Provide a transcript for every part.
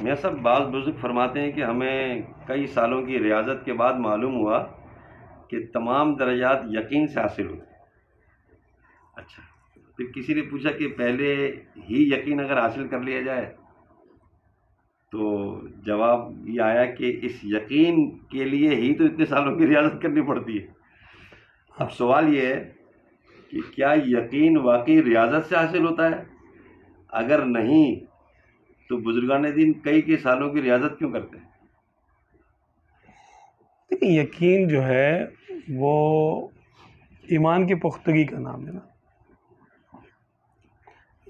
میاں صاحب بعض بزرگ فرماتے ہیں کہ ہمیں کئی سالوں کی ریاضت کے بعد معلوم ہوا کہ تمام درجات یقین سے حاصل ہوتے ہیں۔ اچھا، پھر کسی نے پوچھا کہ پہلے ہی یقین اگر حاصل کر لیا جائے تو جواب یہ آیا کہ اس یقین کے لیے ہی تو اتنے سالوں کی ریاضت کرنی پڑتی ہے۔ اب سوال یہ ہے کہ کیا یقین واقعی ریاضت سے حاصل ہوتا ہے؟ اگر نہیں تو بزرگان دین کئی سالوں کی ریاضت کیوں کرتے ہیں؟ دیکھیں، یقین جو ہے وہ ایمان کی پختگی کا نام ہے نا،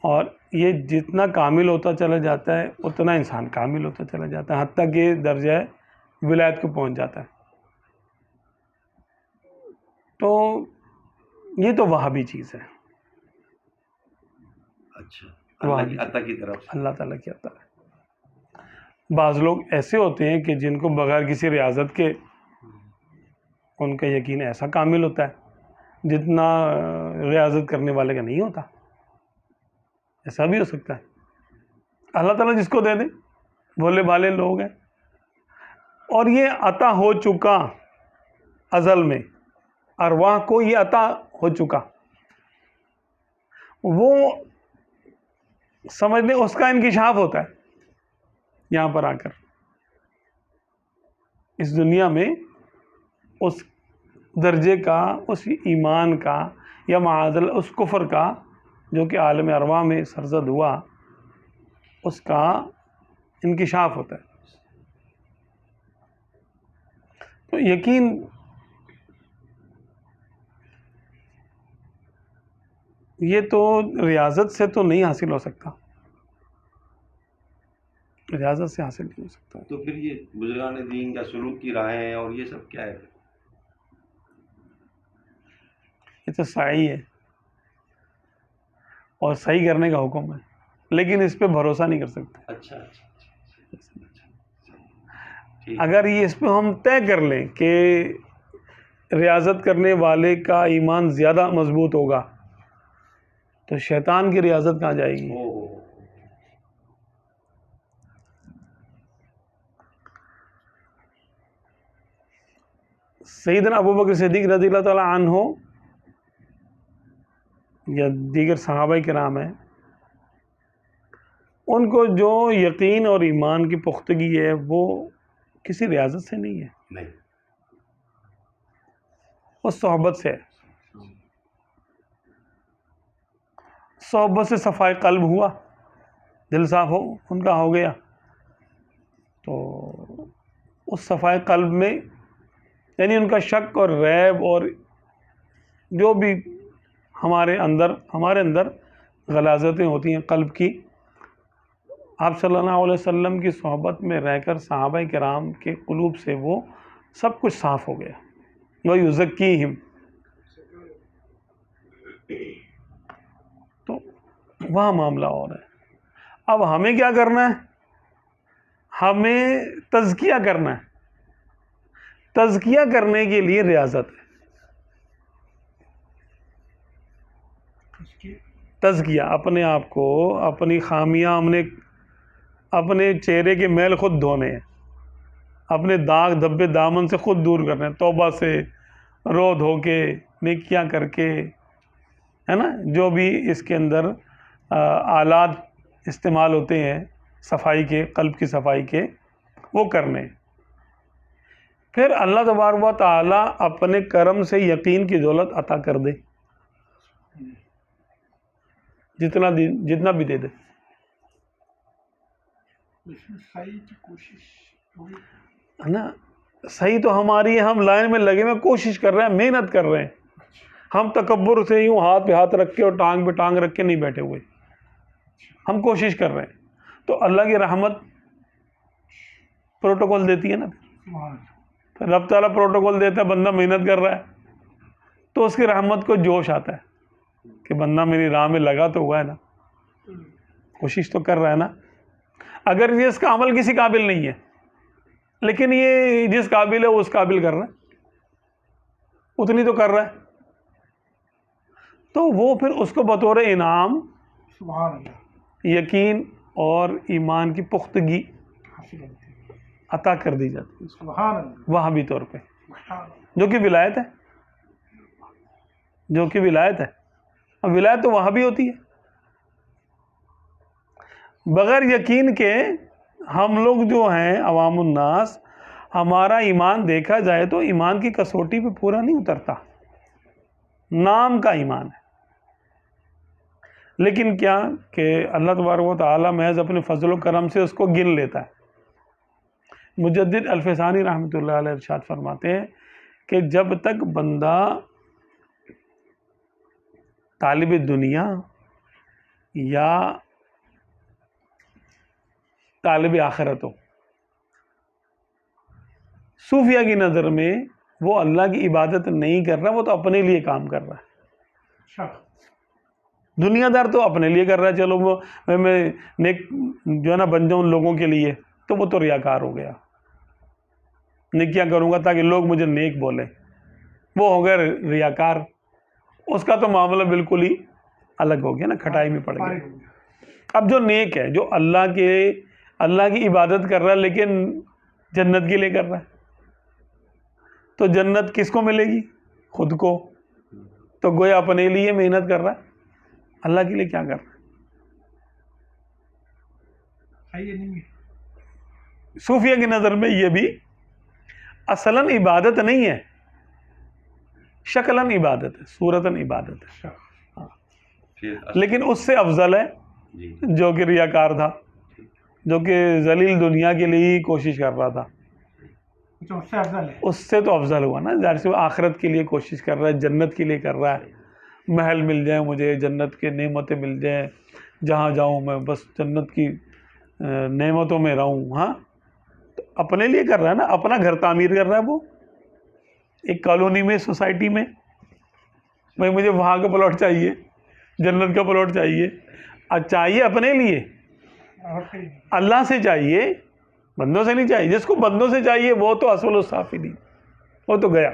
اور یہ جتنا کامل ہوتا چلا جاتا ہے اتنا انسان کامل ہوتا چلا جاتا ہے، حتیٰ کہ درجہ ولایت کو پہنچ جاتا ہے۔ تو یہ تو وہابی چیز ہے۔ اچھا، اللہ کی عطا کی طرف سے، اللہ تعالیٰ کی عطا ہے۔ بعض لوگ ایسے ہوتے ہیں کہ جن کو بغیر کسی ریاضت کے ان کا یقین ایسا کامل ہوتا ہے جتنا ریاضت کرنے والے کا نہیں ہوتا۔ ایسا بھی ہو سکتا ہے، اللہ تعالیٰ جس کو دے دے، بھولے بھالے لوگ ہیں، اور یہ عطا ہو چکا ازل میں، ارواح کو یہ عطا ہو چکا، وہ سمجھ لیں اس کا انکشاف ہوتا ہے یہاں پر آ کر اس دنیا میں، اس درجے کا، اس ایمان کا، یا معاذ اللہ اس کفر کا جو کہ عالم ارواح میں سرزد ہوا، اس کا انکشاف ہوتا ہے۔ تو یقین یہ تو ریاضت سے تو نہیں حاصل ہو سکتا، ریاضت سے حاصل نہیں ہو سکتا۔ تو پھر یہ بزرگان دین کا سلوک کی راہیں اور یہ سب کیا ہے؟ یہ تو سعی ہے اور صحیح کرنے کا حکم ہے، لیکن اس پہ بھروسہ نہیں کر سکتے۔ اچھا، اگر یہ اس پہ ہم طے کر لیں کہ ریاضت کرنے والے کا ایمان زیادہ مضبوط ہوگا تو شیطان کی ریاضت کہاں جائے گی؟ سیدنا ابوبکر صدیق رضی اللہ تعالی عنہ یا دیگر صحابہ کرام ہیں، ان کو جو یقین اور ایمان کی پختگی ہے وہ کسی ریاضت سے نہیں ہے، نہیں، وہ صحبت سے ہے۔ صحبت سے صفائے قلب ہوا، دل صاف ہو ان کا ہو گیا، تو اس صفائے قلب میں یعنی ان کا شک اور ریب اور جو بھی ہمارے اندر غلاظتیں ہوتی ہیں قلب کی، آپ صلی اللہ علیہ وسلم کی صحبت میں رہ کر صحابہ کرام کے قلوب سے وہ سب کچھ صاف ہو گیا۔ وَيُزَكِّيهِمْ، تو وہاں معاملہ اور ہے۔ اب ہمیں کیا کرنا ہے؟ ہمیں تزکیہ کرنا ہے۔ تزکیہ کرنے کے لیے ریاضت ہے۔ تزکیہ اپنے آپ کو، اپنی خامیاں، اپنے چہرے کے میل خود دھونے ہیں، اپنے داغ دھبے دامن سے خود دور کرنے ہیں، توبہ سے، رو دھو کے، نیکیاں کر کے، ہے نا، جو بھی اس کے اندر آلات استعمال ہوتے ہیں صفائی کے، قلب کی صفائی کے، وہ کرنے ہیں۔ پھر اللہ تبارک و تعالی اپنے کرم سے یقین کی دولت عطا کر دے، جتنا بھی دے دے۔ ہے نا، صحیح تو ہماری ہے، ہم لائن میں لگے ہوئے کوشش کر رہے ہیں، محنت کر رہے ہیں، ہم تکبر سے یوں ہاتھ پہ ہاتھ رکھ کے اور ٹانگ پہ ٹانگ رکھ کے نہیں بیٹھے ہوئے، ہم کوشش کر رہے ہیں، تو اللہ کی رحمت پروٹوکول دیتی ہے نا۔ پھر رب تعالیٰ پروٹوکول دیتا ہے، بندہ محنت کر رہا ہے تو اس کی رحمت کو جوش آتا ہے کہ بندہ میری راہ میں لگا تو ہوا ہے نا، کوشش تو کر رہا ہے نا۔ اگر یہ اس کا عمل کسی قابل نہیں ہے لیکن یہ جس قابل ہے وہ اس قابل کر رہا ہے، اتنی تو کر رہا ہے، تو وہ پھر اس کو بطور انعام یقین اور ایمان کی پختگی عطا کر دی جاتی ہے اس کو سبحان اللہ، وہابی طور پہ، سبحان اللہ۔ جو کہ ولایت ہے، جو کہ ولایت ہے۔ اب ولایت تو وہاں بھی ہوتی ہے۔ بغیر یقین کے ہم لوگ جو ہیں عوام الناس، ہمارا ایمان دیکھا جائے تو ایمان کی کسوٹی پہ پورا نہیں اترتا، نام کا ایمان ہے۔ لیکن کیا کہ اللہ تبارک و تعالیٰ محض اپنے فضل و کرم سے اس کو گن لیتا ہے۔ مجدد الفسانی رحمۃ اللہ علیہ ارشاد فرماتے ہیں کہ جب تک بندہ طالب دنیا یا طالب آخرت ہو، صوفیہ کی نظر میں وہ اللہ کی عبادت نہیں کر رہا، وہ تو اپنے لیے کام کر رہا ہے۔ اچھا، دنیا دار تو اپنے لیے کر رہا ہے، چلو وہ میں نیک جو ہے نا بن جاؤں لوگوں کے لیے، تو وہ تو ریاکار ہو گیا۔ نیکیاں کروں گا تاکہ لوگ مجھے نیک بولیں، وہ ہو گیا ریاکار۔ اس کا تو معاملہ بالکل ہی الگ ہو گیا نا، کھٹائی میں پڑ گیا۔ اب جو نیک ہے، جو اللہ کی عبادت کر رہا ہے لیکن جنت کے لیے کر رہا ہے، تو جنت کس کو ملے گی؟ خود کو۔ تو گویا اپنے لیے محنت کر رہا ہے، اللہ کے لیے کیا کر رہا ہے؟ صحیح نہیں ہے۔ صوفیہ کی نظر میں یہ بھی اصلاً عبادت نہیں ہے، شکلاً عبادت ہے، صورتاً عبادت ہے، پھر لیکن اس سے افضل ہے جی جو کہ ریاکار تھا، جو کہ ذلیل دنیا کے لیے ہی کوشش کر رہا تھا۔ اچھا، اس سے افضل ہے۔ اس سے تو افضل ہوا نا، ظاہر سے وہ آخرت کے لیے کوشش کر رہا ہے، جنت کے لیے کر رہا ہے، محل مل جائیں مجھے، جنت کے نعمتیں مل جائیں، جہاں جاؤں میں بس جنت کی نعمتوں میں رہوں۔ ہاں، تو اپنے لیے کر رہا ہے نا، اپنا گھر تعمیر کر رہا ہے وہ ایک کالونی میں، سوسائٹی میں، بھائی مجھے وہاں کا پلاٹ چاہیے، جنت کا پلاٹ چاہیے، چاہیے اپنے لیے، اور صحیح، اللہ سے چاہیے، بندوں سے نہیں چاہیے۔ جس کو بندوں سے چاہیے وہ تو اسول الصافلین، وہ تو گیا۔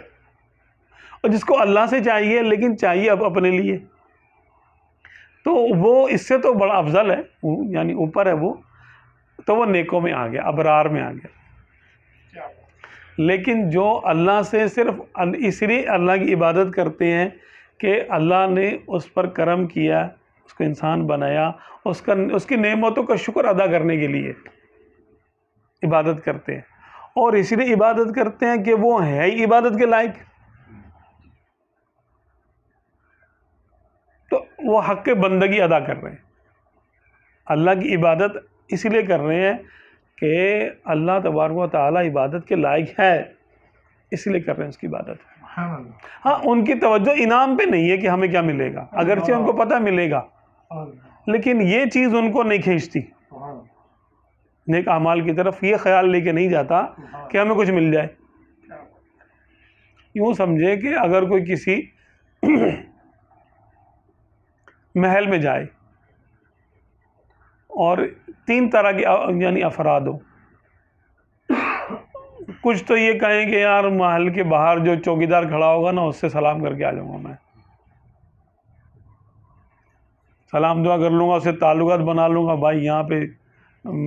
اور جس کو اللہ سے چاہیے لیکن چاہیے اب اپنے لیے، تو وہ اس سے تو بڑا افضل ہے، یعنی اوپر ہے وہ، تو وہ نیکوں میں آ گیا، ابرار میں آ گیا۔ کیا بات۔ لیکن جو اللہ سے صرف اس لیے اللہ کی عبادت کرتے ہیں کہ اللہ نے اس پر کرم کیا، اس کو انسان بنایا، اس کی نعمتوں کا شکر ادا کرنے کے لیے عبادت کرتے ہیں، اور اسی لیے عبادت کرتے ہیں کہ وہ ہے ہی عبادت کے لائق، تو وہ حق بندگی ادا کر رہے ہیں۔ اللہ کی عبادت اس لیے کر رہے ہیں کہ اللہ تبارک و تعالیٰ عبادت کے لائق ہے، اس لیے کر رہے ہیں اس کی عبادت۔ سبحان اللہ، ہاں، ان کی توجہ انعام پہ نہیں ہے کہ ہمیں کیا ملے گا، اگرچہ ان کو پتہ ملے گا، لیکن یہ چیز ان کو نہیں کھینچتی۔ سبحان اللہ، نیک اعمال کی طرف یہ خیال لے کے نہیں جاتا کہ ہمیں کچھ مل جائے۔ یوں سمجھے کہ اگر کوئی کسی محل میں جائے اور 3 طرح کے یعنی افراد ہو، کچھ تو یہ کہیں کہ یار محل کے باہر جو چوکیدار کھڑا ہوگا نا، اس سے سلام کر کے آ جاؤں گا، میں سلام دعا کر لوں گا، اس سے تعلقات بنا لوں گا، بھائی یہاں پہ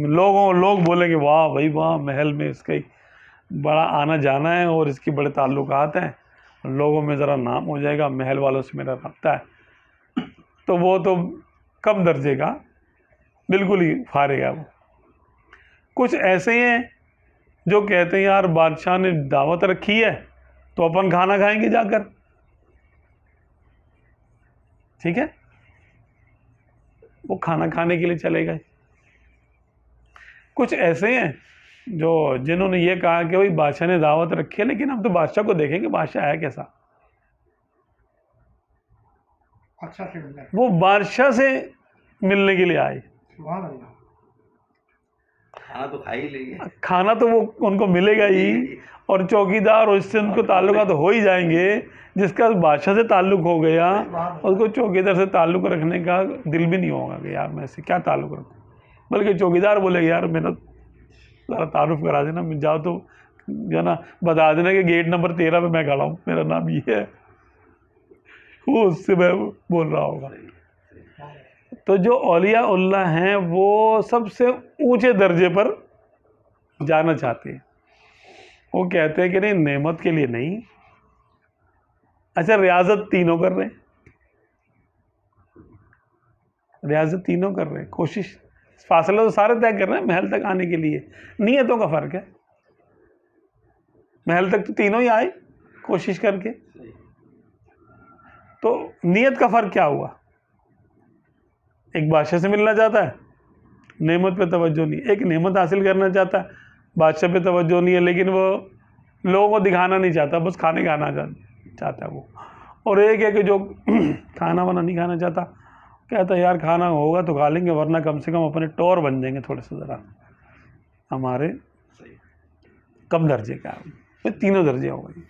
لوگ بولیں گے واہ بھائی واہ، محل میں اس کا بڑا آنا جانا ہے اور اس کی بڑے تعلقات ہیں، لوگوں میں ذرا نام ہو جائے گا، محل والوں سے میرا رابطہ ہے، تو وہ تو کم درجے کا، بالکل ہی فارغ ہے وہ۔ کچھ ایسے ہیں جو کہتے ہیں یار بادشاہ نے دعوت رکھی ہے تو اپن کھانا کھائیں گے جا کر، ٹھیک ہے، وہ کھانا کھانے کے لیے چلے گئے۔ کچھ ایسے ہیں جنہوں نے یہ کہا کہ بھائی بادشاہ نے دعوت رکھی ہے لیکن ہم تو بادشاہ کو دیکھیں گے، بادشاہ ہے کیسا، اچھا سے مل جائے۔ وہ بادشاہ سے ملنے کے لیے آئے، سبحان اللہ، کھانا تو کھا ہی لیں گے، کھانا تو وہ ان کو ملے گا ہی، اور چوکیدار اور اس سے ان کو تعلقات ہو ہی جائیں گے۔ جس کا بادشاہ سے تعلق ہو گیا اس کو چوکیدار سے تعلق رکھنے کا دل بھی نہیں ہوگا کہ یار میں سے کیا تعلق رکھوں، بلکہ چوکیدار بولے گا یار میرا ذرا تعارف کرا دینا، میں جاؤ تو جو ہے نا بتا دینا کہ گیٹ نمبر 13 پہ میں کھڑا ہوں، میرا نام یہ ہے، وہ اس سے میں بول رہا ہوگا۔ تو جو اولیاء اللہ ہیں وہ سب سے اونچے درجے پر جانا چاہتے ہیں. وہ کہتے ہیں کہ نہیں نعمت کے لیے نہیں. اچھا ریاضت تینوں کر رہے ہیں, ریاضت تینوں کر رہے ہیں, کوشش فاصلہ تو سارے طے کر رہے ہیں محل تک آنے کے لیے, نیتوں کا فرق ہے. محل تک تو تینوں ہی آئے کوشش کر کے. تو نیت کا فرق کیا ہوا؟ ایک بادشاہ سے ملنا چاہتا ہے, نعمت پہ توجہ نہیں. ایک نعمت حاصل کرنا چاہتا ہے, بادشاہ پہ توجہ نہیں ہے, لیکن وہ لوگوں کو دکھانا نہیں چاہتا, بس کھانے کھانا چاہتا ہے وہ. اور ایک ہے کہ جو کھانا وانا نہیں کھانا چاہتا, کہتا ہے یار کھانا ہوگا تو کھا لیں گے, ورنہ کم سے کم اپنے ٹور بن جائیں گے تھوڑے سے, ذرا ہمارے کم درجے کا. تینوں درجے ہو گئے.